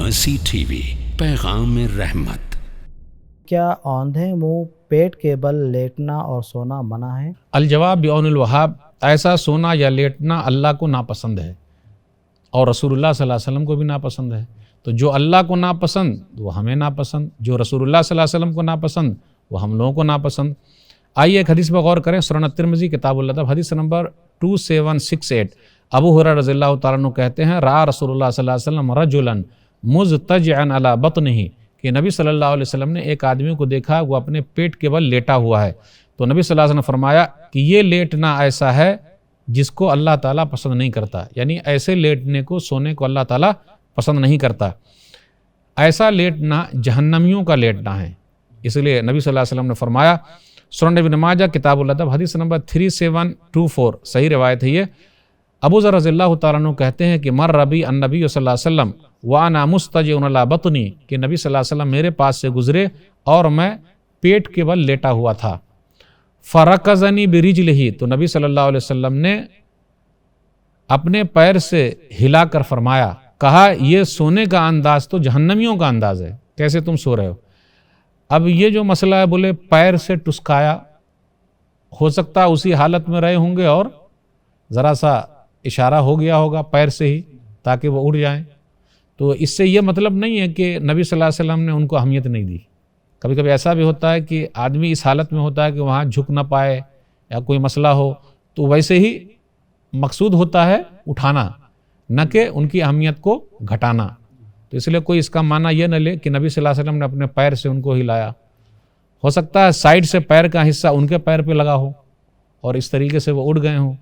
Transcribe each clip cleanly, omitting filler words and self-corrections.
مرسی T V, پیغام رحمت۔ کیا اوندھے منہ پیٹ کے بل لیٹنا اور سونا منع ہے؟ الجواب بعون الوہاب، ایسا سونا یا لیٹنا اللہ کو ناپسند ہے اور رسول اللہ صلی اللہ علیہ وسلم کو بھی ناپسند ہے۔ تو جو اللہ کو ناپسند وہ ہمیں ناپسند، جو رسول اللہ صلی اللہ علیہ وسلم کو ناپسند وہ ہم لوگوں کو ناپسند۔ آئیے ایک حدیث پر غور کریں، سنن ترمذی کتاب الادب حدیث نمبر 2768۔ ابو ہریرہ رضی اللہ تعالیٰ عنہ کہتے ہیں، رأى رسول اللہ صلی اللہ علیہ وسلم رجلا مضطجعا علی بطنہ، کہ نبی صلی اللہ علیہ وسلم نے ایک آدمی کو دیکھا وہ اپنے پیٹ کے بل لیٹا ہوا ہے۔ تو نبی صلی اللہ علیہ وسلم نے فرمایا کہ یہ لیٹنا ایسا ہے جس کو اللہ تعالیٰ پسند نہیں کرتا، یعنی ایسے لیٹنے کو، سونے کو اللہ تعالیٰ پسند نہیں کرتا۔ ایسا لیٹنا جہنمیوں کا لیٹنا ہے، اس لیے نبی صلی اللہ علیہ وسلم نے فرمایا، سنن ابن ماجہ کتاب الادب حدیث نمبر 3724، صحیح روایت ہے یہ۔ ابو ذر رضی اللہ تعالیٰ عنہ کہتے ہیں کہ مر ربی النبی صلی اللہ علیہ وسلم وانا مستجع علی بطنی، کہ نبی صلی اللہ علیہ وسلم میرے پاس سے گزرے اور میں پیٹ کے بل لیٹا ہوا تھا۔ فرکزنی برجلہ، تو نبی صلی اللہ علیہ وسلم نے اپنے پیر سے ہلا کر فرمایا، کہا یہ سونے کا انداز تو جہنمیوں کا انداز ہے، کیسے تم سو رہے ہو؟ اب یہ جو مسئلہ ہے، بولے پیر سے ٹسکایا، ہو سکتا ہے اسی حالت میں رہے ہوں گے اور ذرا سا اشارہ ہو گیا ہوگا پیر سے ہی تاکہ وہ اڑ جائیں۔ تو اس سے یہ مطلب نہیں ہے کہ نبی صلی اللہ علیہ وسلم نے ان کو اہمیت نہیں دی۔ کبھی کبھی ایسا بھی ہوتا ہے کہ آدمی اس حالت میں ہوتا ہے کہ وہاں جھک نہ پائے یا کوئی مسئلہ ہو، تو ویسے ہی مقصود ہوتا ہے اٹھانا، نہ کہ ان کی اہمیت کو گھٹانا۔ تو اس لیے کوئی اس کا معنی یہ نہ لے کہ نبی صلی اللہ علیہ وسلم نے اپنے پیر سے ان کو ہلایا۔ ہو سکتا ہے سائیڈ سے پیر کا حصہ ان کے پیر پہ لگا ہو اور اس طریقے سے وہ اڑ گئے ہوں۔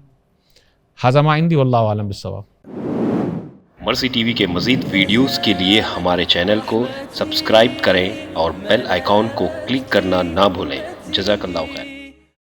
ھذا ما عندی واللہ اعلم بالصواب۔ مرسی ٹی وی کے مزید ویڈیوز کے لیے ہمارے چینل کو سبسکرائب کریں اور بیل آئیکن کو کلک کرنا نہ بھولیں۔ جزاک اللہ خیر۔